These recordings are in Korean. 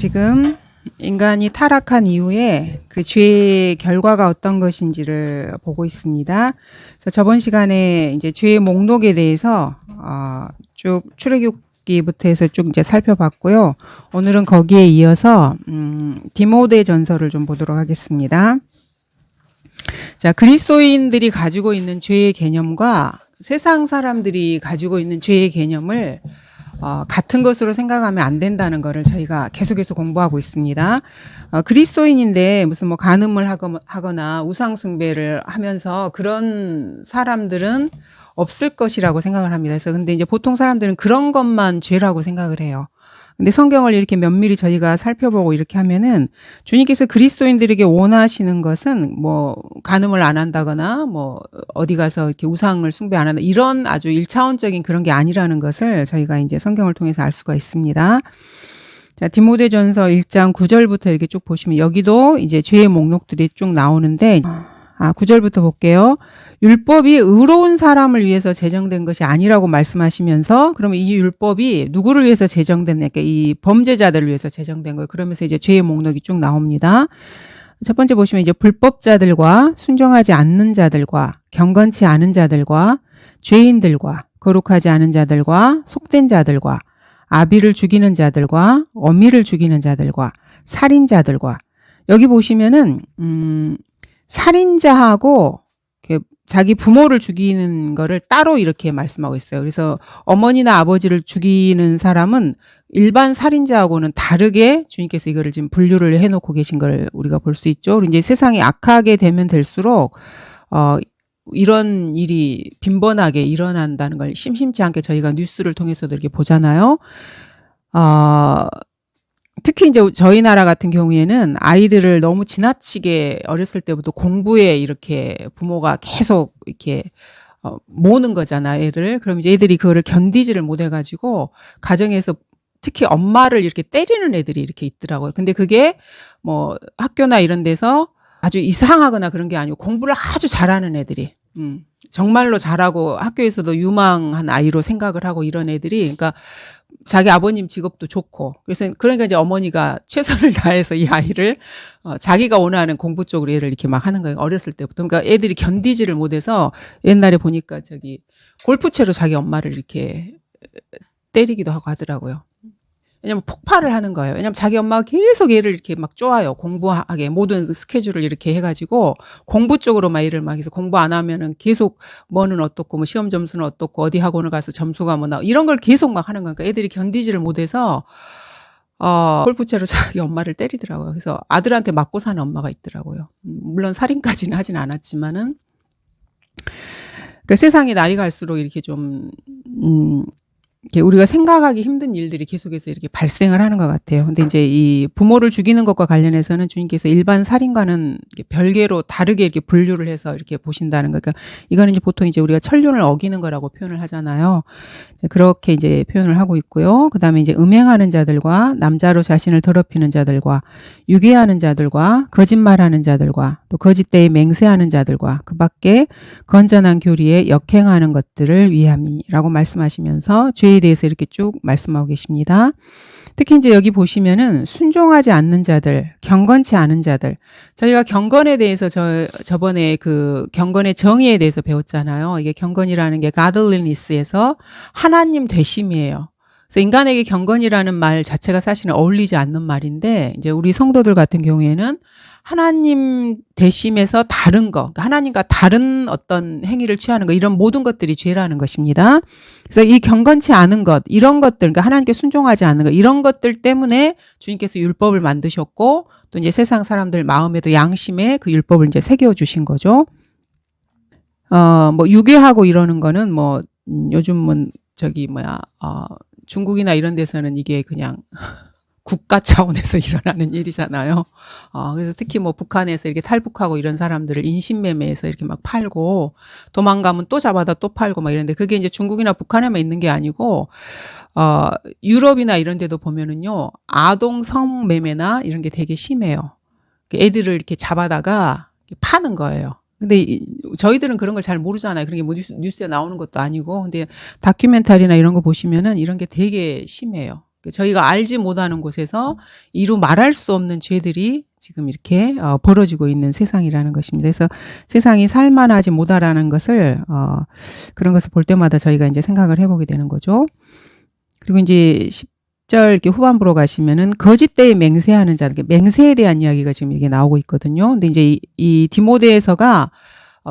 지금 인간이 타락한 이후에 그 죄의 결과가 어떤 것인지를 보고 있습니다. 그래서 저번 시간에 이제 죄의 목록에 대해서 쭉 출애굽기부터 해서 쭉 이제 살펴봤고요. 오늘은 거기에 이어서 디모데전서를 좀 보도록 하겠습니다. 자, 그리스도인들이 가지고 있는 죄의 개념과 세상 사람들이 가지고 있는 죄의 개념을 같은 것으로 생각하면 안 된다는 것을 저희가 계속해서 공부하고 있습니다. 그리스도인인데 무슨 뭐 간음을 하거나 우상숭배를 하면서 그런 사람들은 없을 것이라고 생각을 합니다. 그래서 근데 이제 보통 사람들은 그런 것만 죄라고 생각을 해요. 근데 성경을 이렇게 면밀히 저희가 살펴보고 이렇게 하면은 주님께서 그리스도인들에게 원하시는 것은 뭐 간음을 안 한다거나 뭐 어디 가서 이렇게 우상을 숭배 안 한다 이런 아주 1차원적인 그런 게 아니라는 것을 저희가 이제 성경을 통해서 알 수가 있습니다. 자, 디모데전서 1장 9절부터 이렇게 쭉 보시면 여기도 이제 죄의 목록들이 쭉 나오는데 9절부터 볼게요. 율법이 의로운 사람을 위해서 제정된 것이 아니라고 말씀하시면서 그러면 이 율법이 누구를 위해서 제정됐냐? 그러니까 이 범죄자들을 위해서 제정된 거예요. 그러면서 이제 죄의 목록이 쭉 나옵니다. 첫 번째 보시면 이제 불법자들과 순종하지 않는 자들과 경건치 않은 자들과 죄인들과 거룩하지 않은 자들과 속된 자들과 아비를 죽이는 자들과 어미를 죽이는 자들과 살인자들과 여기 보시면은 살인자하고 자기 부모를 죽이는 거를 따로 이렇게 말씀하고 있어요. 그래서 어머니나 아버지를 죽이는 사람은 일반 살인자하고는 다르게 주님께서 이거를 지금 분류를 해놓고 계신 걸 우리가 볼 수 있죠. 이제 세상이 악하게 되면 될수록 이런 일이 빈번하게 일어난다는 걸 심심치 않게 저희가 뉴스를 통해서도 이렇게 보잖아요. 특히 이제 저희 나라 같은 경우에는 아이들을 너무 지나치게 어렸을 때부터 공부에 이렇게 부모가 계속 이렇게 모으는 거잖아요, 애들. 그럼 이제 애들이 그거를 견디지를 못해가지고 가정에서 특히 엄마를 이렇게 때리는 애들이 이렇게 있더라고요. 근데 그게 뭐 학교나 이런 데서 아주 이상하거나 그런 게 아니고 공부를 아주 잘하는 애들이. 정말로 잘하고 학교에서도 유망한 아이로 생각을 하고 이런 애들이 그러니까 자기 아버님 직업도 좋고 그러니까 이제 어머니가 최선을 다해서 이 아이를 자기가 원하는 공부 쪽으로 얘를 이렇게 막 하는 거예요. 어렸을 때부터. 그러니까 애들이 견디지를 못해서 옛날에 보니까 골프채로 자기 엄마를 이렇게 때리기도 하고 하더라고요. 왜냐면 폭발을 하는 거예요. 왜냐면 자기 엄마가 계속 얘를 이렇게 막 쪼아요. 공부하게 모든 스케줄을 이렇게 해가지고 공부 쪽으로 막 얘를 막 해서 공부 안 하면은 계속 뭐는 어떻고 뭐 시험 점수는 어떻고 어디 학원을 가서 점수가 뭐 나 이런 걸 계속 막 하는 거니까 애들이 견디지를 못해서 골프채로 자기 엄마를 때리더라고요. 그래서 아들한테 맞고 사는 엄마가 있더라고요. 물론 살인까지는 하진 않았지만은 그러니까 세상이 날이 갈수록 이렇게 좀 우리가 생각하기 힘든 일들이 계속해서 이렇게 발생을 하는 것 같아요. 근데 이제 이 부모를 죽이는 것과 관련해서는 주님께서 일반 살인과는 별개로 다르게 이렇게 분류를 해서 이렇게 보신다는 거. 그러니까 이거는 이제 보통 이제 우리가 천륜을 어기는 거라고 표현을 하잖아요. 그렇게 이제 표현을 하고 있고요. 그다음에 이제 음행하는 자들과 남자로 자신을 더럽히는 자들과 유괴하는 자들과 거짓말하는 자들과 또 거짓되이 맹세하는 자들과 그밖에 건전한 교리에 역행하는 것들을 위함이라고 말씀하시면서 죄에 대해서 이렇게 쭉 말씀하고 계십니다. 특히 이제 여기 보시면은 순종하지 않는 자들, 경건치 않은 자들. 저희가 경건에 대해서 저번에 그 경건의 정의에 대해서 배웠잖아요. 이게 경건이라는 게 godliness에서 하나님 되심이에요. 그래서 인간에게 경건이라는 말 자체가 사실은 어울리지 않는 말인데 이제 우리 성도들 같은 경우에는 하나님 되심에서 다른 거, 그러니까 하나님과 다른 어떤 행위를 취하는 거 이런 모든 것들이 죄라는 것입니다. 그래서 이 경건치 않은 것, 이런 것들, 그러니까 하나님께 순종하지 않는 것 이런 것들 때문에 주님께서 율법을 만드셨고 또 이제 세상 사람들 마음에도 양심에 그 율법을 이제 새겨 주신 거죠. 뭐 유괴하고 이러는 거는 뭐 요즘은 중국이나 이런 데서는 이게 그냥 국가 차원에서 일어나는 일이잖아요. 그래서 특히 뭐 북한에서 이렇게 탈북하고 이런 사람들을 인신매매해서 이렇게 막 팔고 도망가면 또 잡아다 또 팔고 막 이런데 그게 이제 중국이나 북한에만 있는 게 아니고 유럽이나 이런 데도 보면은요 아동 성매매나 이런 게 되게 심해요. 애들을 이렇게 잡아다가 파는 거예요. 근데 저희들은 그런 걸 잘 모르잖아요. 그런 게 뭐 뉴스에 나오는 것도 아니고. 근데 다큐멘터리나 이런 거 보시면은 이런 게 되게 심해요. 저희가 알지 못하는 곳에서 이루 말할 수 없는 죄들이 지금 이렇게 벌어지고 있는 세상이라는 것입니다. 그래서 세상이 살만하지 못하라는 것을 그런 것을 볼 때마다 저희가 이제 생각을 해보게 되는 거죠. 그리고 이제 10절 이렇게 후반부로 가시면은 거짓되이 맹세하는 자, 이렇게 맹세에 대한 이야기가 지금 이게 나오고 있거든요. 근데 이제 이 디모데에서가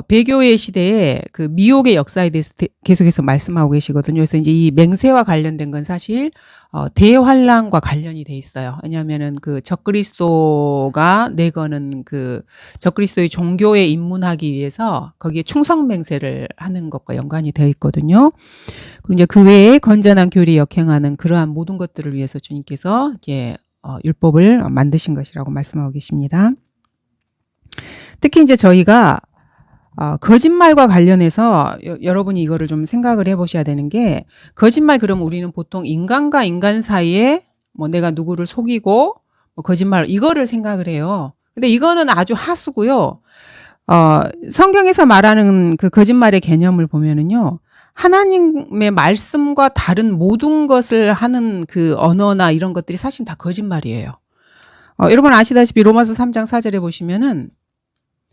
배교의 시대에 그 미혹의 역사에 대해서 계속해서 말씀하고 계시거든요. 그래서 이제 이 맹세와 관련된 건 사실 대환란과 관련이 돼 있어요. 왜냐하면은 그 적그리스도가 내거는 그 적그리스도의 종교에 입문하기 위해서 거기에 충성 맹세를 하는 것과 연관이 되어 있거든요. 그리고 이제 그 외에 건전한 교리 역행하는 그러한 모든 것들을 위해서 주님께서 이렇게 율법을 만드신 것이라고 말씀하고 계십니다. 특히 이제 저희가 거짓말과 관련해서 여러분이 이거를 좀 생각을 해보셔야 되는 게, 거짓말 그러면 우리는 보통 인간과 인간 사이에 뭐 내가 누구를 속이고 뭐 거짓말 이거를 생각을 해요. 근데 이거는 아주 하수고요. 성경에서 말하는 그 거짓말의 개념을 보면은요, 하나님의 말씀과 다른 모든 것을 하는 그 언어나 이런 것들이 사실 다 거짓말이에요. 여러분 아시다시피 로마서 3장 4절에 보시면은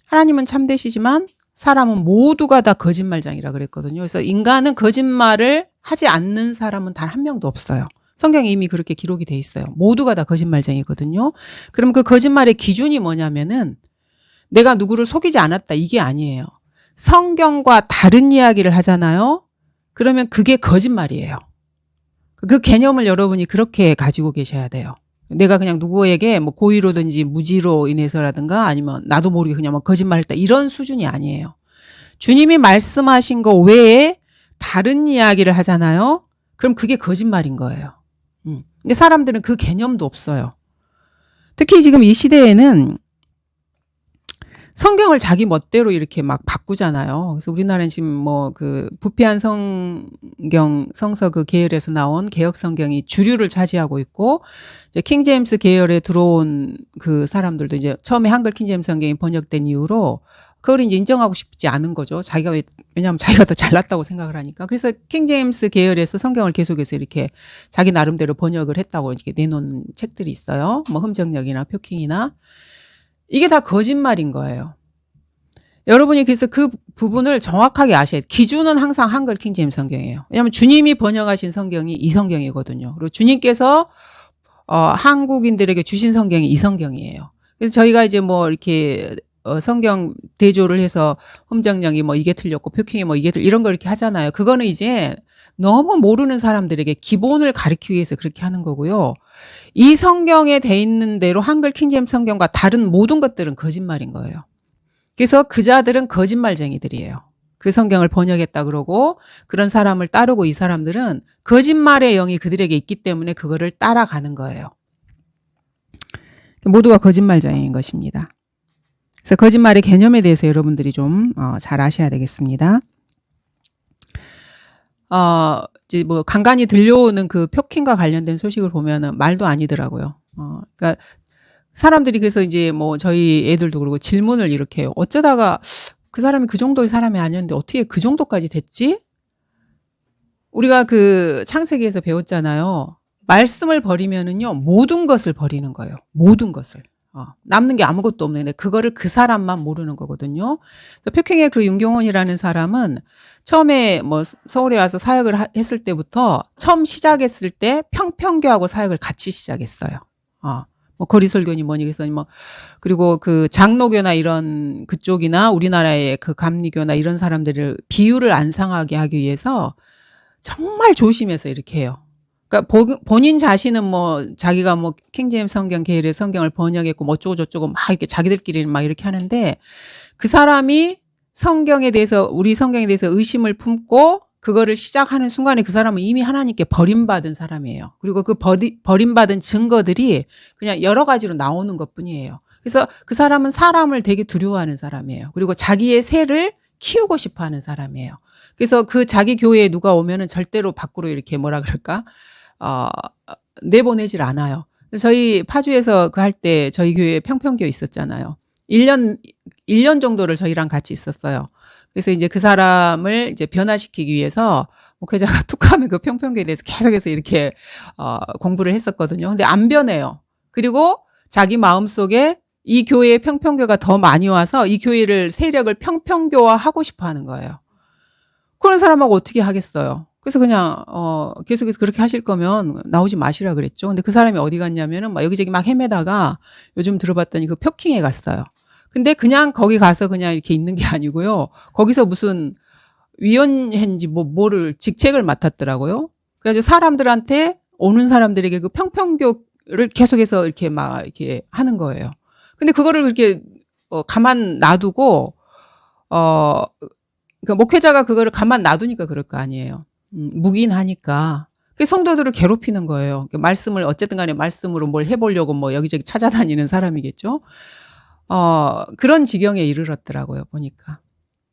하나님은 참되시지만 사람은 모두가 다 거짓말장이라 그랬거든요. 그래서 인간은 거짓말을 하지 않는 사람은 단 한 명도 없어요. 성경에 이미 그렇게 기록이 돼 있어요. 모두가 다 거짓말장이거든요. 그럼 그 거짓말의 기준이 뭐냐면은 내가 누구를 속이지 않았다 이게 아니에요. 성경과 다른 이야기를 하잖아요. 그러면 그게 거짓말이에요. 그 개념을 여러분이 그렇게 가지고 계셔야 돼요. 내가 그냥 누구에게 뭐 고의로든지 무지로 인해서라든가 아니면 나도 모르게 그냥 뭐 거짓말했다 이런 수준이 아니에요. 주님이 말씀하신 거 외에 다른 이야기를 하잖아요. 그럼 그게 거짓말인 거예요. 근데 사람들은 그 개념도 없어요. 특히 지금 이 시대에는 성경을 자기 멋대로 이렇게 막 바꾸잖아요. 그래서 우리나라는 지금 뭐 그 부패한 성경 성서 그 계열에서 나온 개혁 성경이 주류를 차지하고 있고, 이제 킹 제임스 계열에 들어온 그 사람들도 이제 처음에 한글 킹 제임스 성경이 번역된 이후로 그걸 이제 인정하고 싶지 않은 거죠. 왜냐하면 자기가 더 잘났다고 생각을 하니까. 그래서 킹 제임스 계열에서 성경을 계속해서 이렇게 자기 나름대로 번역을 했다고 이렇게 내놓은 책들이 있어요. 뭐 흠정역이나 표킹이나. 이게 다 거짓말인 거예요. 여러분이 그래서 그 부분을 정확하게 아셔야 돼요. 기준은 항상 한글 킹 제임스 성경이에요. 왜냐하면 주님이 번역하신 성경이 이 성경이거든요. 그리고 주님께서 한국인들에게 주신 성경이 이 성경이에요. 그래서 저희가 이제 뭐 이렇게 성경 대조를 해서 흠정령이 뭐 이게 틀렸고 표킹이 뭐 이게 이런 거 이렇게 하잖아요. 그거는 이제 너무 모르는 사람들에게 기본을 가르치기 위해서 그렇게 하는 거고요. 이 성경에 돼 있는 대로 한글 킹제임스 성경과 다른 모든 것들은 거짓말인 거예요. 그래서 그 자들은 거짓말쟁이들이에요. 그 성경을 번역했다 그러고 그런 사람을 따르고 이 사람들은 거짓말의 영이 그들에게 있기 때문에 그거를 따라가는 거예요. 모두가 거짓말쟁이인 것입니다. 그래서 거짓말의 개념에 대해서 여러분들이 좀 잘 아셔야 되겠습니다. 이제 뭐 간간히 들려오는 그 표킹과 관련된 소식을 보면은 말도 아니더라고요. 그러니까 사람들이 그래서 이제 뭐 저희 애들도 그러고 질문을 이렇게 해요. 어쩌다가 그 사람이 그 정도의 사람이 아니었는데 어떻게 그 정도까지 됐지? 우리가 그 창세기에서 배웠잖아요. 말씀을 버리면은요, 모든 것을 버리는 거예요. 모든 것을. 남는 게 아무것도 없는데 그거를 그 사람만 모르는 거거든요. 그래서 표킹의 그 윤경원이라는 사람은 처음에 뭐 서울에 와서 사역을 했을 때부터 처음 시작했을 때 평평교하고 사역을 같이 시작했어요. 뭐 거리설교니 뭐니 그래서 뭐 그리고 그 장로교나 이런 그쪽이나 우리나라의 그 감리교나 이런 사람들을 비유를 안 상하게 하기 위해서 정말 조심해서 이렇게 해요. 그러니까 본인 자신은 뭐 자기가 뭐 킹제임스 성경 계열의 성경을 번역했고 뭐 어쩌고 저쩌고 막 이렇게 자기들끼리 막 이렇게 하는데 그 사람이 성경에 대해서 우리 성경에 대해서 의심을 품고 그거를 시작하는 순간에 그 사람은 이미 하나님께 버림받은 사람이에요. 그리고 그 버림받은 증거들이 그냥 여러 가지로 나오는 것뿐이에요. 그래서 그 사람은 사람을 되게 두려워하는 사람이에요. 그리고 자기의 새를 키우고 싶어하는 사람이에요. 그래서 그 자기 교회에 누가 오면은 절대로 밖으로 이렇게 뭐라 그럴까 내보내질 않아요. 저희 파주에서 그 할 때 저희 교회에 평평교 있었잖아요. 1년 정도를 저희랑 같이 있었어요. 그래서 이제 그 사람을 이제 변화시키기 위해서 목회자가 툭하면 그 평평교에 대해서 계속해서 이렇게 공부를 했었거든요. 근데 안 변해요. 그리고 자기 마음속에 이 교회의 평평교가 더 많이 와서 이 교회를 세력을 평평교화하고 싶어 하는 거예요. 그런 사람하고 어떻게 하겠어요. 그래서 그냥 계속해서 그렇게 하실 거면 나오지 마시라 그랬죠. 근데 그 사람이 어디 갔냐면은 막 여기저기 막 헤매다가 요즘 들어봤더니 그 표킹에 갔어요. 근데 그냥 거기 가서 그냥 이렇게 있는 게 아니고요. 거기서 무슨 위원회인지 뭐를 직책을 맡았더라고요. 그래서 사람들한테 오는 사람들에게 그 평평교를 계속해서 이렇게 막 이렇게 하는 거예요. 근데 그거를 그렇게 가만 놔두고 그 목회자가 그거를 가만 놔두니까 그럴 거 아니에요. 묵인하니까. 성도들을 괴롭히는 거예요. 말씀을 어쨌든 간에 말씀으로 뭘 해보려고 뭐 여기저기 찾아다니는 사람이겠죠. 그런 지경에 이르렀더라고요, 보니까.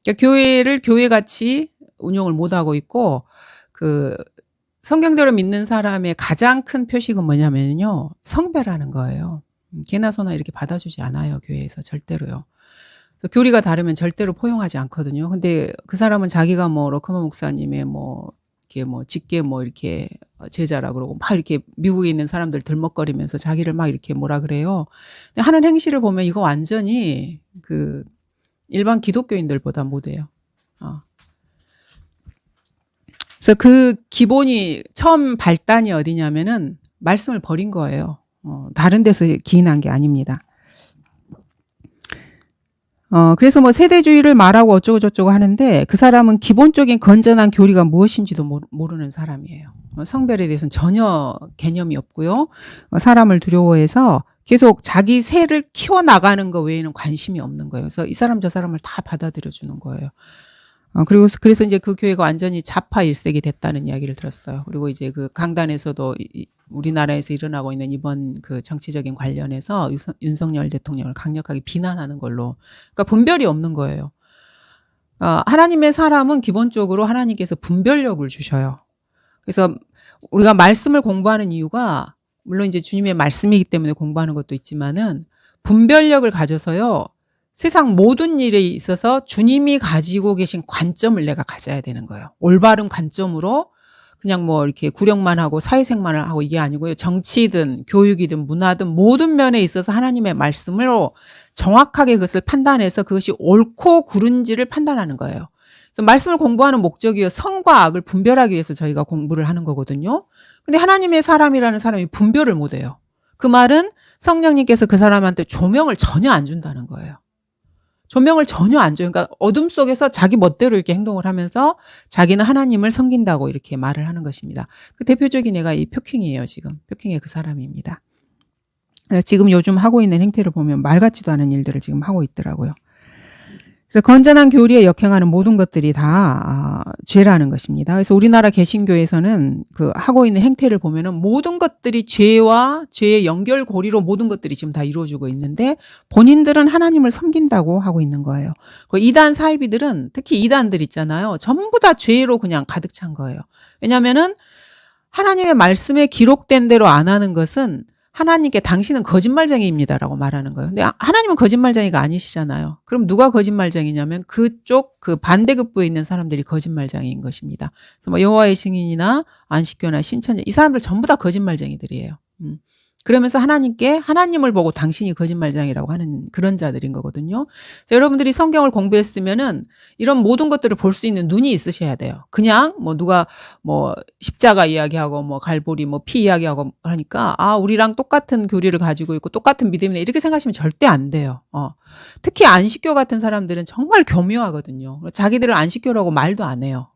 그러니까 교회를 교회같이 운영을 못하고 있고, 그 성경대로 믿는 사람의 가장 큰 표식은 뭐냐면요, 성배라는 거예요. 개나 소나 이렇게 받아주지 않아요, 교회에서 절대로요. 교리가 다르면 절대로 포용하지 않거든요. 근데 그 사람은 자기가 뭐 러커먼 목사님의 이렇게 직계 이렇게 제자라 그러고 막 이렇게 미국에 있는 사람들 들먹거리면서 자기를 막 이렇게 뭐라 그래요. 근데 하는 행실을 보면 이거 완전히 그 일반 기독교인들보다 못해요. 그래서 그 기본이 처음 발단이 어디냐면은 말씀을 버린 거예요. 다른 데서 기인한 게 아닙니다. 그래서 뭐 세대주의를 말하고 어쩌고저쩌고 하는데 그 사람은 기본적인 건전한 교리가 무엇인지도 모르는 사람이에요. 성별에 대해서는 전혀 개념이 없고요. 사람을 두려워해서 계속 자기 새를 키워나가는 거 외에는 관심이 없는 거예요. 그래서 이 사람 저 사람을 다 받아들여 주는 거예요. 그리고 그래서 이제 그 교회가 완전히 좌파 일색이 됐다는 이야기를 들었어요. 그리고 이제 그 강단에서도 우리나라에서 일어나고 있는 이번 그 정치적인 관련해서 윤석열 대통령을 강력하게 비난하는 걸로. 그러니까 분별이 없는 거예요. 하나님의 사람은 기본적으로 하나님께서 분별력을 주셔요. 그래서 우리가 말씀을 공부하는 이유가 물론 이제 주님의 말씀이기 때문에 공부하는 것도 있지만은 분별력을 가져서요. 세상 모든 일에 있어서 주님이 가지고 계신 관점을 내가 가져야 되는 거예요. 올바른 관점으로 그냥 뭐 이렇게 구령만 하고 사회생활을 하고 이게 아니고요. 정치든 교육이든 문화든 모든 면에 있어서 하나님의 말씀으로 정확하게 그것을 판단해서 그것이 옳고 그른지를 판단하는 거예요. 그래서 말씀을 공부하는 목적이요. 선과 악을 분별하기 위해서 저희가 공부를 하는 거거든요. 근데 하나님의 사람이라는 사람이 분별을 못 해요. 그 말은 성령님께서 그 사람한테 조명을 전혀 안 준다는 거예요. 조명을 전혀 안 줘요. 그러니까 어둠 속에서 자기 멋대로 이렇게 행동을 하면서 자기는 하나님을 섬긴다고 이렇게 말을 하는 것입니다. 그 대표적인 애가 이 표킹이에요, 지금. 표킹의 그 사람입니다. 지금 요즘 하고 있는 행태를 보면 말 같지도 않은 일들을 지금 하고 있더라고요. 그래서 건전한 교리에 역행하는 모든 것들이 다 죄라는 것입니다. 그래서 우리나라 개신교에서는 그 하고 있는 행태를 보면은 모든 것들이 죄와 죄의 연결고리로 모든 것들이 지금 다 이루어지고 있는데 본인들은 하나님을 섬긴다고 하고 있는 거예요. 그 이단 사이비들은 특히 이단들 있잖아요. 전부 다 죄로 그냥 가득 찬 거예요. 왜냐하면은 하나님의 말씀에 기록된 대로 안 하는 것은 하나님께 당신은 거짓말쟁이입니다라고 말하는 거예요. 근데 하나님은 거짓말쟁이가 아니시잖아요. 그럼 누가 거짓말쟁이냐면 그쪽 그 반대급부에 있는 사람들이 거짓말쟁이인 것입니다. 그래서 뭐 여호와의 증인이나 안식교나 신천지 이 사람들 전부 다 거짓말쟁이들이에요. 그러면서 하나님께 하나님을 보고 당신이 거짓말쟁이라고 하는 그런 자들인 거거든요. 그래서 여러분들이 성경을 공부했으면은 이런 모든 것들을 볼 수 있는 눈이 있으셔야 돼요. 그냥 뭐 누가 뭐 십자가 이야기하고 뭐 갈보리 뭐 피 이야기하고 하니까 우리랑 똑같은 교리를 가지고 있고 똑같은 믿음이네 이렇게 생각하시면 절대 안 돼요. 특히 안식교 같은 사람들은 정말 교묘하거든요. 자기들을 안식교라고 말도 안 해요.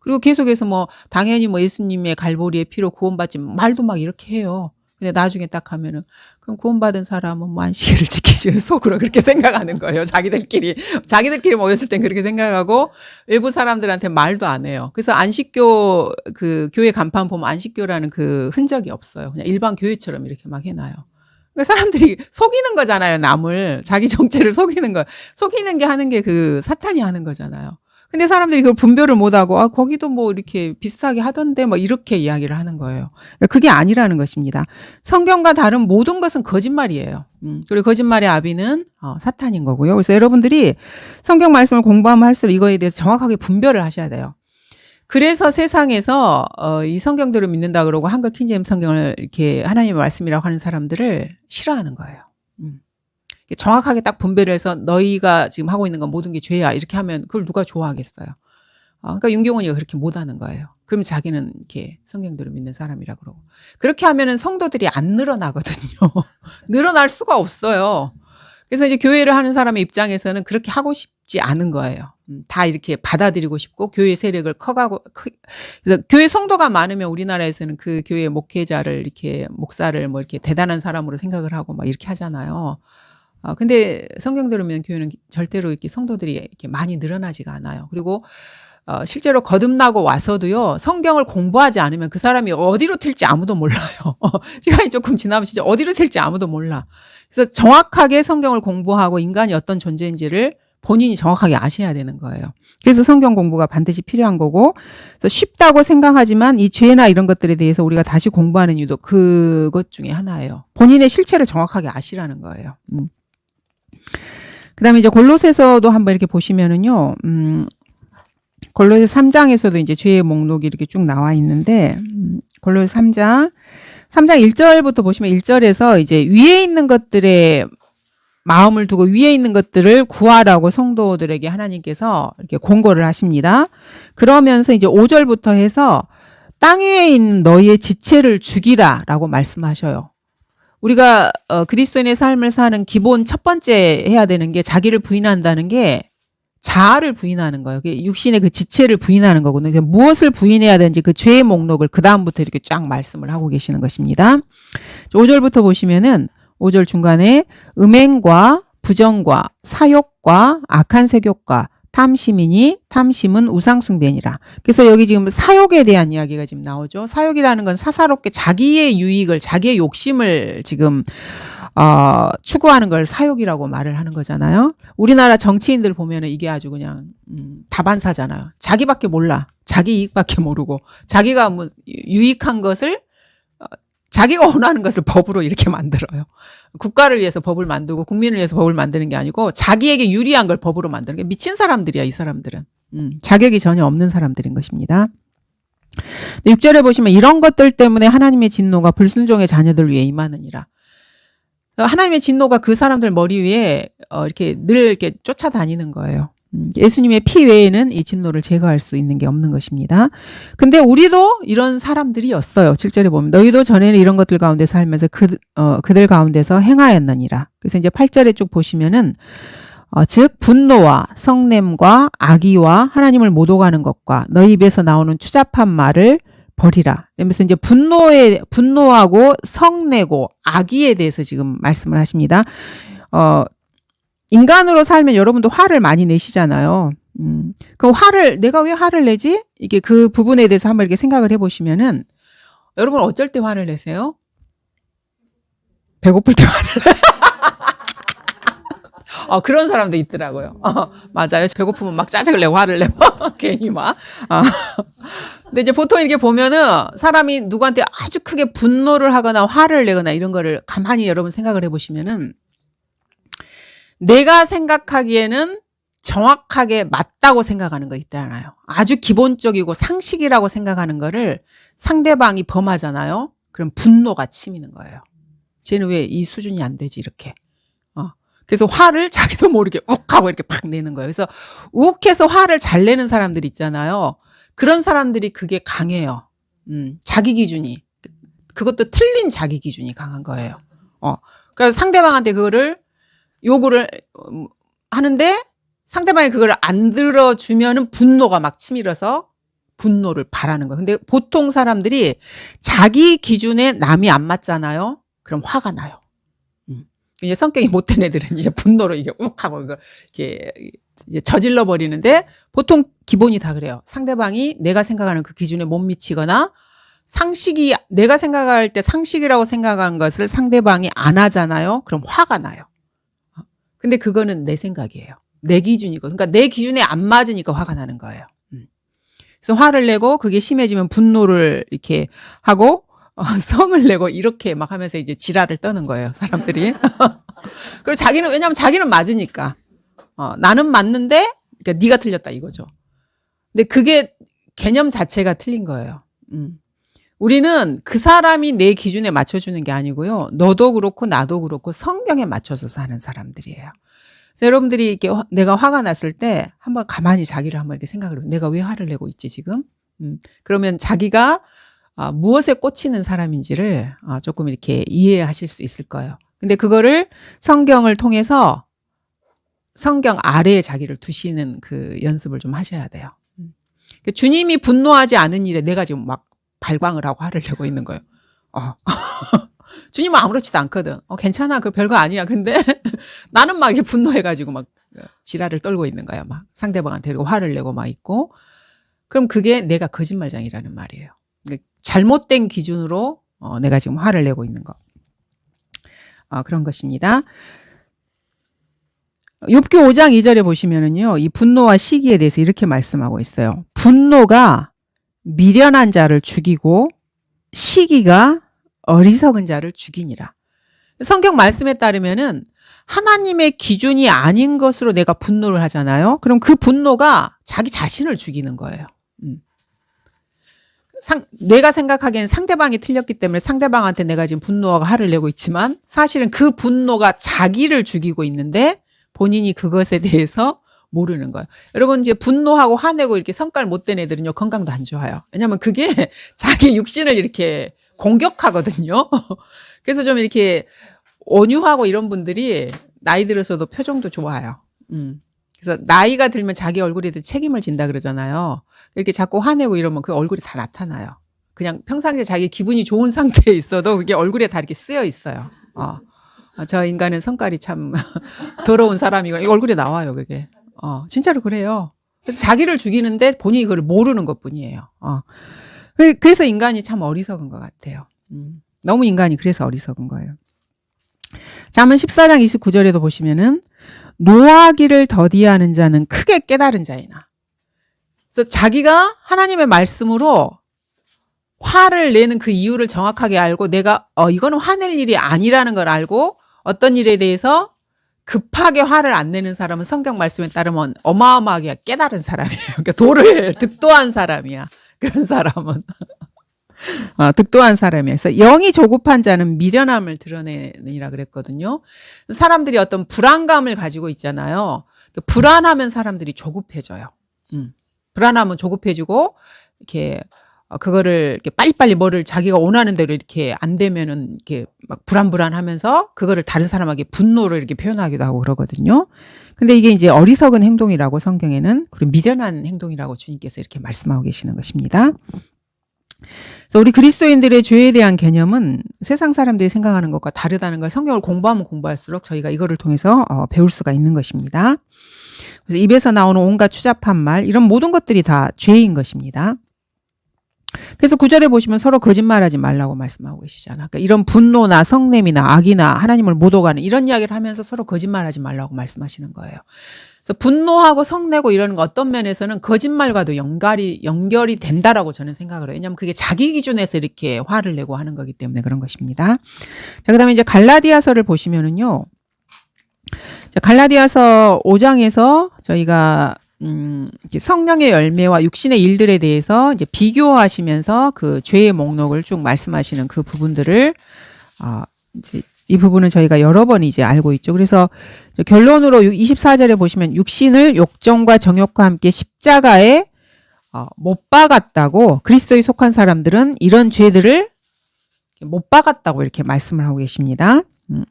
그리고 계속해서 뭐 당연히 뭐 예수님의 갈보리의 피로 구원받지 말도 막 이렇게 해요. 근데 나중에 딱 하면은 그럼 구원받은 사람은 뭐 안식일을 지키지 속으로 그렇게 생각하는 거예요. 자기들끼리 모였을 땐 그렇게 생각하고 외부 사람들한테 말도 안 해요. 그래서 안식교 그 교회 간판 보면 안식교라는 그 흔적이 없어요. 그냥 일반 교회처럼 이렇게 막 해놔요. 그러니까 사람들이 속이는 거잖아요. 남을 자기 정체를 속이는 거. 속이는 게 하는 게 그 사탄이 하는 거잖아요. 근데 사람들이 그걸 분별을 못하고 거기도 뭐 이렇게 비슷하게 하던데 뭐 이렇게 이야기를 하는 거예요. 그러니까 그게 아니라는 것입니다. 성경과 다른 모든 것은 거짓말이에요. 그리고 거짓말의 아비는 사탄인 거고요. 그래서 여러분들이 성경 말씀을 공부하면 할수록 이거에 대해서 정확하게 분별을 하셔야 돼요. 그래서 세상에서 이 성경들을 믿는다 그러고 한글 킹제임스 성경을 이렇게 하나님의 말씀이라고 하는 사람들을 싫어하는 거예요. 정확하게 딱 분배를 해서 너희가 지금 하고 있는 건 모든 게 죄야 이렇게 하면 그걸 누가 좋아하겠어요. 그러니까 윤경원이가 그렇게 못하는 거예요. 그럼 자기는 이렇게 성경들을 믿는 사람이라 그러고 그렇게 하면은 성도들이 안 늘어나거든요. 늘어날 수가 없어요. 그래서 이제 교회를 하는 사람의 입장에서는 그렇게 하고 싶지 않은 거예요. 다 이렇게 받아들이고 싶고 교회 세력을 커가고 그래서 교회 성도가 많으면 우리나라에서는 그 교회 목회자를 이렇게 목사를 뭐 이렇게 대단한 사람으로 생각을 하고 막 이렇게 하잖아요. 근데 성경대로 믿는 교회는 절대로 이렇게 성도들이 이렇게 많이 늘어나지가 않아요. 그리고 실제로 거듭나고 와서도요, 성경을 공부하지 않으면 그 사람이 어디로 튈지 아무도 몰라요. 시간이 조금 지나면 진짜 어디로 튈지 아무도 몰라. 그래서 정확하게 성경을 공부하고 인간이 어떤 존재인지를 본인이 정확하게 아셔야 되는 거예요. 그래서 성경 공부가 반드시 필요한 거고, 그래서 쉽다고 생각하지만 이 죄나 이런 것들에 대해서 우리가 다시 공부하는 이유도 그것 중에 하나예요. 본인의 실체를 정확하게 아시라는 거예요. 그 다음에 이제 골로새서도 한번 이렇게 보시면은요, 골로새 3장에서도 이제 죄의 목록이 이렇게 쭉 나와 있는데, 골로새 3장 1절부터 보시면 1절에서 이제 위에 있는 것들에 마음을 두고 위에 있는 것들을 구하라고 성도들에게 하나님께서 이렇게 공고를 하십니다. 그러면서 이제 5절부터 해서 땅 위에 있는 너희의 지체를 죽이라라고 말씀하셔요. 우리가 그리스도인의 삶을 사는 기본 첫 번째 해야 되는 게 자기를 부인한다는 게 자아를 부인하는 거예요. 육신의 그 지체를 부인하는 거거든요. 그러니까 무엇을 부인해야 되는지 그 죄의 목록을 그 다음부터 이렇게 쫙 말씀을 하고 계시는 것입니다. 5절부터 보시면은 5절 중간에 음행과 부정과 사욕과 악한 색욕과 탐심이니 탐심은 우상숭배니라. 그래서 여기 지금 사욕에 대한 이야기가 지금 나오죠. 사욕이라는 건 사사롭게 자기의 유익을, 자기의 욕심을 지금 추구하는 걸 사욕이라고 말을 하는 거잖아요. 우리나라 정치인들 보면은 이게 아주 그냥 다반사잖아요. 자기밖에 몰라. 자기 이익밖에 모르고 자기가 뭐 유익한 것을 자기가 원하는 것을 법으로 이렇게 만들어요. 국가를 위해서 법을 만들고 국민을 위해서 법을 만드는 게 아니고 자기에게 유리한 걸 법으로 만드는 게 미친 사람들이야, 이 사람들은. 자격이 전혀 없는 사람들인 것입니다. 6절에 보시면 이런 것들 때문에 하나님의 진노가 불순종의 자녀들 위해 임하느니라. 하나님의 진노가 그 사람들 머리 위에 이렇게 늘 이렇게 쫓아다니는 거예요. 예수님의 피 외에는 이 진노를 제거할 수 있는 게 없는 것입니다. 근데 우리도 이런 사람들이었어요. 7절에 보면 너희도 전에는 이런 것들 가운데 살면서 그들 가운데서 행하였느니라. 그래서 이제 8절에 쭉 보시면은 즉 분노와 성냄과 악의와 하나님을 못 오가는 것과 너희 입에서 나오는 추잡한 말을 버리라. 그러면서 이제 분노하고 성내고 악의에 대해서 지금 말씀을 하십니다. 인간으로 살면 여러분도 화를 많이 내시잖아요. 그 내가 왜 화를 내지? 이게 그 부분에 대해서 한번 이렇게 생각을 해보시면은, 여러분 어쩔 때 화를 내세요? 배고플 때 화를 그런 사람도 있더라고요. 맞아요. 배고프면 막 짜증을 내고 화를 내고, 괜히 막. 근데 이제 보통 이렇게 보면은 사람이 누구한테 아주 크게 분노를 하거나 화를 내거나 이런 거를 가만히 여러분 생각을 해보시면은, 내가 생각하기에는 정확하게 맞다고 생각하는 거 있잖아요. 아주 기본적이고 상식이라고 생각하는 거를 상대방이 범하잖아요. 그럼 분노가 치미는 거예요. 쟤는 왜 이 수준이 안 되지 이렇게. 그래서 화를 자기도 모르게 욱 하고 이렇게 팍 내는 거예요. 그래서 욱해서 화를 잘 내는 사람들 있잖아요. 그런 사람들이 그게 강해요. 자기 기준이. 그것도 틀린 자기 기준이 강한 거예요. 그래서 상대방한테 그거를 요구를 하는데 상대방이 그걸 안 들어주면은 분노가 막 치밀어서 분노를 발하는 거예요. 근데 보통 사람들이 자기 기준에 남이 안 맞잖아요. 그럼 화가 나요. 이제 성격이 못된 애들은 이제 분노로 이게 욱 하고 이렇게 이제 저질러 버리는데 보통 기본이 다 그래요. 상대방이 내가 생각하는 그 기준에 못 미치거나 상식이 내가 생각할 때 상식이라고 생각한 것을 상대방이 안 하잖아요. 그럼 화가 나요. 근데 그거는 내 생각이에요. 내 기준이고. 그러니까 내 기준에 안 맞으니까 화가 나는 거예요. 그래서 화를 내고 그게 심해지면 분노를 이렇게 하고 성을 내고 이렇게 막 하면서 이제 지랄을 떠는 거예요. 사람들이. 그리고 왜냐하면 자기는 맞으니까. 나는 맞는데 그러니까 네가 틀렸다 이거죠. 근데 그게 개념 자체가 틀린 거예요. 우리는 그 사람이 내 기준에 맞춰주는 게 아니고요. 너도 그렇고 나도 그렇고 성경에 맞춰서 사는 사람들이에요. 그래서 여러분들이 이렇게 내가 화가 났을 때 한번 가만히 자기를 한번 이렇게 생각을 해요. 내가 왜 화를 내고 있지 지금? 그러면 자기가 무엇에 꽂히는 사람인지를 조금 이렇게 이해하실 수 있을 거예요. 근데 그거를 성경을 통해서 성경 아래에 자기를 두시는 그 연습을 좀 하셔야 돼요. 주님이 분노하지 않은 일에 내가 지금 막 발광을 하고 화를 내고 있는 거예요. 주님은 아무렇지도 않거든. 괜찮아. 그 별거 아니야. 근데 나는 막 이렇게 분노해가지고 막 지랄을 떨고 있는 거야. 막 상대방한테 화를 내고 막 있고. 그럼 그게 내가 거짓말장이라는 말이에요. 잘못된 기준으로 내가 지금 화를 내고 있는 거. 그런 것입니다. 욥기 5장 2절에 보시면은요, 이 분노와 시기에 대해서 이렇게 말씀하고 있어요. 분노가 미련한 자를 죽이고 시기가 어리석은 자를 죽이니라. 성경 말씀에 따르면은 하나님의 기준이 아닌 것으로 내가 분노를 하잖아요. 그럼 그 분노가 자기 자신을 죽이는 거예요. 내가 생각하기엔 상대방이 틀렸기 때문에 상대방한테 내가 지금 분노와 화를 내고 있지만 사실은 그 분노가 자기를 죽이고 있는데 본인이 그것에 대해서 모르는 거예요. 여러분 이제 분노하고 화내고 이렇게 성깔 못 된 애들은요 건강도 안 좋아요. 왜냐하면 그게 자기 육신을 이렇게 공격하거든요. 그래서 좀 이렇게 온유하고 이런 분들이 나이 들어서도 표정도 좋아요. 그래서 나이가 들면 자기 얼굴에 대해 책임을 진다 그러잖아요. 이렇게 자꾸 화내고 이러면 그 얼굴이 다 나타나요. 그냥 평상시에 자기 기분이 좋은 상태에 있어도 그게 얼굴에 다 이렇게 쓰여 있어요. 저 인간은 성깔이 참 더러운 사람이고 이 얼굴에 나와요 그게. 진짜로 그래요. 그래서 자기를 죽이는데 본인이 그걸 모르는 것뿐이에요. 그래서 인간이 참 어리석은 것 같아요. 너무 인간이 그래서 어리석은 거예요. 잠언 14장 29절에도 보시면은 노하기를 더디하는 자는 크게 깨달은 자이나. 그래서 자기가 하나님의 말씀으로 화를 내는 그 이유를 정확하게 알고 내가 이거는 화낼 일이 아니라는 걸 알고 어떤 일에 대해서 급하게 화를 안 내는 사람은 성경 말씀에 따르면 어마어마하게 깨달은 사람이에요. 그러니까 도를 득도한 사람이야. 그런 사람은. 득도한 사람이에요. 그래서 영이 조급한 자는 미련함을 드러내느니라 그랬거든요. 사람들이 어떤 불안감을 가지고 있잖아요. 불안하면 사람들이 조급해져요. 불안하면 조급해지고 이렇게 그거를 이렇게 빨리빨리 뭐를 자기가 원하는 대로 이렇게 안 되면은 이렇게 막 불안하면서 그거를 다른 사람에게 분노를 이렇게 표현하기도 하고 그러거든요. 근데 이게 이제 어리석은 행동이라고 성경에는 그리고 미련한 행동이라고 주님께서 이렇게 말씀하고 계시는 것입니다. 그래서 우리 그리스도인들의 죄에 대한 개념은 세상 사람들이 생각하는 것과 다르다는 걸 성경을 공부하면 공부할수록 저희가 이거를 통해서 배울 수가 있는 것입니다. 그래서 입에서 나오는 온갖 추잡한 말 이런 모든 것들이 다 죄인 것입니다. 그래서 9절에 보시면 서로 거짓말하지 말라고 말씀하고 계시잖아요. 그러니까 이런 분노나 성냄이나 악이나 하나님을 못 오가는 이런 이야기를 하면서 서로 거짓말하지 말라고 말씀하시는 거예요. 그래서 분노하고 성내고 이러는 거 어떤 면에서는 거짓말과도 연결이 된다라고 저는 생각을 해요. 왜냐하면 그게 자기 기준에서 이렇게 화를 내고 하는 거기 때문에 그런 것입니다. 자, 그다음에 이제 갈라디아서를 보시면은요. 자, 갈라디아서 5장에서 저희가 성령의 열매와 육신의 일들에 대해서 이제 비교하시면서 그 죄의 목록을 쭉 말씀하시는 그 부분들을 이제 이 부분은 저희가 여러 번 이제 알고 있죠. 그래서 결론으로 24절에 보시면 육신을 욕정과 정욕과 함께 십자가에 못 박았다고 그리스도에 속한 사람들은 이런 죄들을 못 박았다고 이렇게 말씀을 하고 계십니다.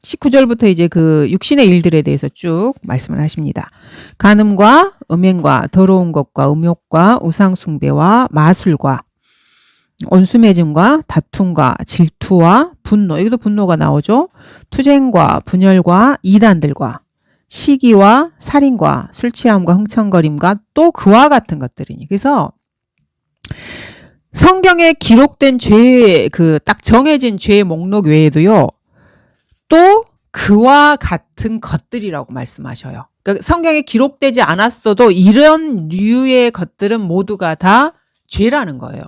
19절부터 이제 그 육신의 일들에 대해서 쭉 말씀을 하십니다. 간음과 음행과 더러운 것과 음욕과 우상숭배와 마술과 온수매증과 다툼과 질투와 분노, 여기도 분노가 나오죠. 투쟁과 분열과 이단들과 시기와 살인과 술취함과 흥청거림과 또 그와 같은 것들이니. 그래서 성경에 기록된 죄의 그 딱 정해진 죄의 목록 외에도요. 또 그와 같은 것들이라고 말씀하셔요. 그러니까 성경에 기록되지 않았어도 이런 류의 것들은 모두가 다 죄라는 거예요.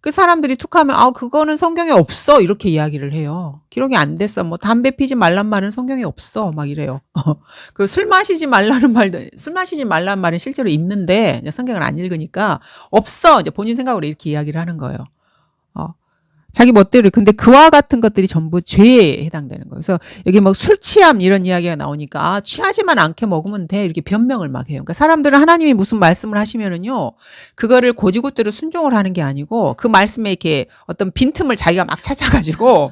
그 사람들이 툭 하면 그거는 성경에 없어 이렇게 이야기를 해요. 기록이 안 됐어. 뭐 담배 피지 말란 말은 성경에 없어 막 이래요. 그리고 술 마시지 말라는 말은 실제로 있는데 이제 성경을 안 읽으니까 없어. 이제 본인 생각으로 이렇게 이야기를 하는 거예요. 자기 멋대로. 근데 그와 같은 것들이 전부 죄에 해당되는 거예요. 그래서 여기 뭐 술 취함 이런 이야기가 나오니까 취하지만 않게 먹으면 돼 이렇게 변명을 막 해요. 그러니까 사람들은 하나님이 무슨 말씀을 하시면은요, 그거를 고지고대로 순종을 하는 게 아니고 그 말씀에 이렇게 어떤 빈틈을 자기가 막 찾아가지고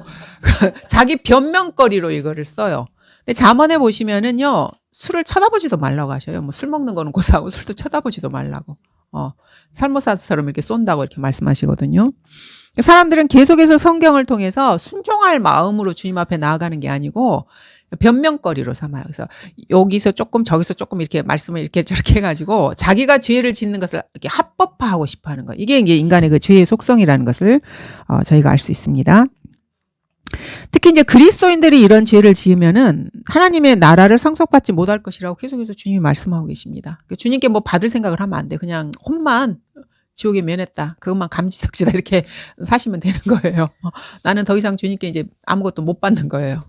자기 변명거리로 이거를 써요. 근데 잠언에 보시면은요, 술을 쳐다보지도 말라고 하셔요. 뭐 술 먹는 거는 고사하고 술도 쳐다보지도 말라고. 살모사스처럼 이렇게 쏜다고 이렇게 말씀하시거든요. 사람들은 계속해서 성경을 통해서 순종할 마음으로 주님 앞에 나아가는 게 아니고 변명거리로 삼아요. 그래서 여기서 조금 저기서 조금 이렇게 말씀을 이렇게 저렇게 해가지고 자기가 죄를 짓는 것을 이렇게 합법화하고 싶어 하는 거예요. 이게 이제 인간의 그 죄의 속성이라는 것을 저희가 알 수 있습니다. 특히 이제 그리스도인들이 이런 죄를 지으면은 하나님의 나라를 상속받지 못할 것이라고 계속해서 주님이 말씀하고 계십니다. 주님께 뭐 받을 생각을 하면 안 돼. 그냥 혼만 지옥에 면했다. 그것만 감지덕지다 이렇게 사시면 되는 거예요. 나는 더 이상 주님께 이제 아무것도 못 받는 거예요.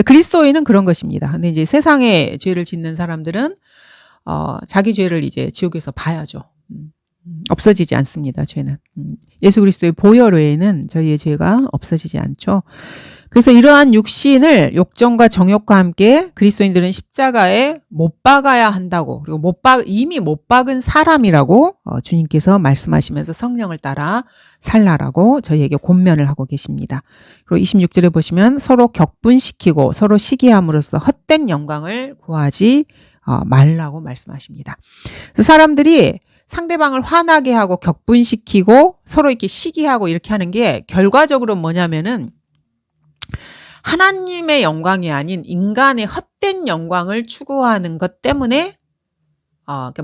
그리스도인은 그런 것입니다. 근데 이제 세상에 죄를 짓는 사람들은 자기 죄를 이제 지옥에서 봐야죠. 없어지지 않습니다. 죄는. 예수 그리스도의 보혈 외에는 저희의 죄가 없어지지 않죠. 그래서 이러한 육신을 욕정과 정욕과 함께 그리스도인들은 십자가에 못 박아야 한다고, 그리고 이미 못 박은 사람이라고 주님께서 말씀하시면서 성령을 따라 살라라고 저희에게 권면을 하고 계십니다. 그리고 26절에 보시면 서로 격분시키고 서로 시기함으로써 헛된 영광을 구하지 말라고 말씀하십니다. 그래서 사람들이 상대방을 화나게 하고 격분시키고 서로 이렇게 시기하고 이렇게 하는 게 결과적으로 뭐냐면은 하나님의 영광이 아닌 인간의 헛된 영광을 추구하는 것 때문에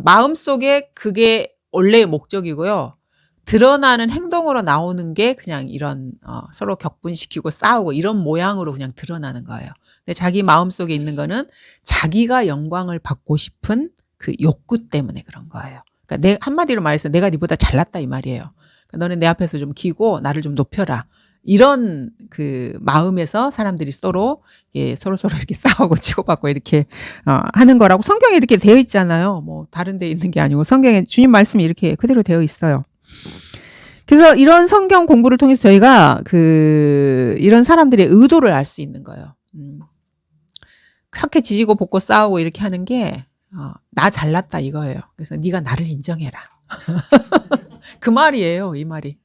마음속에 그게 원래의 목적이고요. 드러나는 행동으로 나오는 게 그냥 이런 서로 격분시키고 싸우고 이런 모양으로 그냥 드러나는 거예요. 근데 자기 마음속에 있는 거는 자기가 영광을 받고 싶은 그 욕구 때문에 그런 거예요. 그러니까 한마디로 말해서 내가 네보다 잘났다 이 말이에요. 그러니까 너는 내 앞에서 좀 기고 나를 좀 높여라. 이런 그 마음에서 사람들이 서로 이렇게 싸우고 치고받고 이렇게 하는 거라고 성경에 이렇게 되어 있잖아요. 뭐 다른 데 있는 게 아니고 성경에 주님 말씀이 이렇게 그대로 되어 있어요. 그래서 이런 성경 공부를 통해서 저희가 이런 사람들의 의도를 알 수 있는 거예요. 그렇게 지지고 볶고 싸우고 이렇게 하는 게 나 잘났다 이거예요. 그래서 네가 나를 인정해라. 그 말이에요, 이 말이.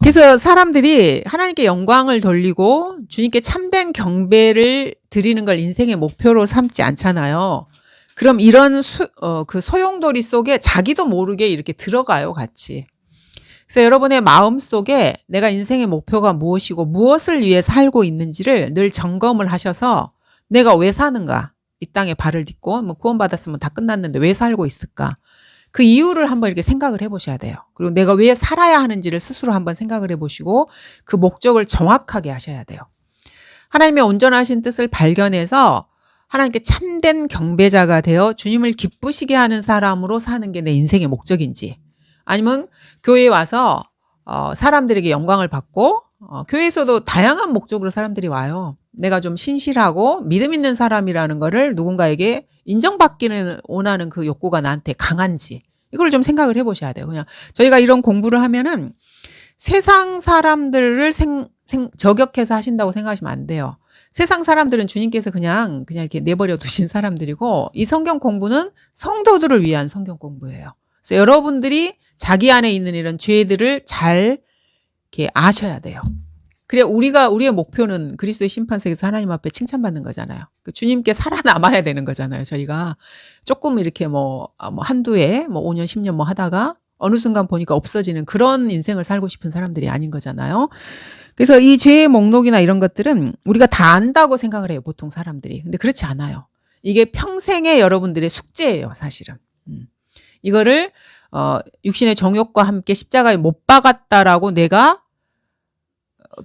그래서 사람들이 하나님께 영광을 돌리고 주님께 참된 경배를 드리는 걸 인생의 목표로 삼지 않잖아요. 그럼 이런 그 소용돌이 속에 자기도 모르게 이렇게 들어가요, 같이. 그래서 여러분의 마음 속에 내가 인생의 목표가 무엇이고 무엇을 위해 살고 있는지를 늘 점검을 하셔서 내가 왜 사는가? 이 땅에 발을 딛고 뭐 구원받았으면 다 끝났는데 왜 살고 있을까? 그 이유를 한번 이렇게 생각을 해보셔야 돼요. 그리고 내가 왜 살아야 하는지를 스스로 한번 생각을 해보시고 그 목적을 정확하게 하셔야 돼요. 하나님의 온전하신 뜻을 발견해서 하나님께 참된 경배자가 되어 주님을 기쁘시게 하는 사람으로 사는 게 내 인생의 목적인지, 아니면 교회에 와서 사람들에게 영광을 받고 교회에서도 다양한 목적으로 사람들이 와요. 내가 좀 신실하고 믿음 있는 사람이라는 거를 누군가에게 인정받기는 원하는 그 욕구가 나한테 강한지, 이걸 좀 생각을 해보셔야 돼요. 그냥 저희가 이런 공부를 하면은 세상 사람들을 저격해서 하신다고 생각하시면 안 돼요. 세상 사람들은 주님께서 그냥 이렇게 내버려 두신 사람들이고, 이 성경 공부는 성도들을 위한 성경 공부예요. 그래서 여러분들이 자기 안에 있는 이런 죄들을 잘 이렇게 아셔야 돼요. 그래 우리의 목표는 그리스도의 심판석에서 하나님 앞에 칭찬받는 거잖아요. 주님께 살아남아야 되는 거잖아요. 저희가 조금 이렇게 한두 해, 5년, 10년 하다가 어느 순간 보니까 없어지는 그런 인생을 살고 싶은 사람들이 아닌 거잖아요. 그래서 이 죄의 목록이나 이런 것들은 우리가 다 안다고 생각을 해요, 보통 사람들이. 근데 그렇지 않아요. 이게 평생의 여러분들의 숙제예요, 사실은. 이거를 육신의 정욕과 함께 십자가에 못 박았다라고 내가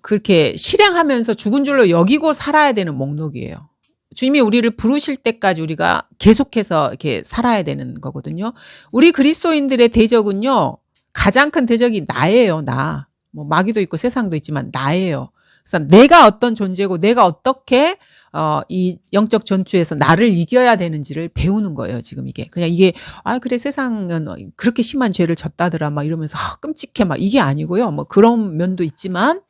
그렇게 실행하면서 죽은 줄로 여기고 살아야 되는 목록이에요. 주님이 우리를 부르실 때까지 우리가 계속해서 이렇게 살아야 되는 거거든요. 우리 그리스도인들의 대적은요, 가장 큰 대적이 나예요, 나. 뭐 마귀도 있고 세상도 있지만 나예요. 그래서 내가 어떤 존재고 내가 어떻게 이 영적 전투에서 나를 이겨야 되는지를 배우는 거예요, 지금 이게. 그냥 이게 그래 세상은 그렇게 심한 죄를 졌다더라 막 이러면서 끔찍해 막 이게 아니고요. 뭐 그런 면도 있지만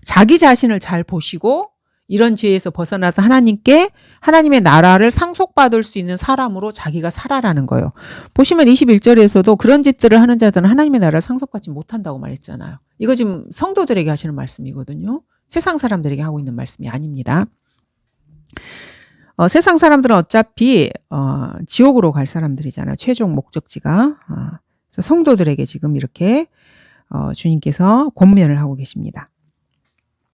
자기 자신을 잘 보시고 이런 죄에서 벗어나서 하나님의 나라를 상속받을 수 있는 사람으로 자기가 살아라는 거예요. 보시면 21절에서도 그런 짓들을 하는 자들은 하나님의 나라를 상속받지 못한다고 말했잖아요. 이거 지금 성도들에게 하시는 말씀이거든요. 세상 사람들에게 하고 있는 말씀이 아닙니다. 세상 사람들은 어차피 지옥으로 갈 사람들이잖아요. 최종 목적지가. 그래서 성도들에게 지금 이렇게 주님께서 권면을 하고 계십니다.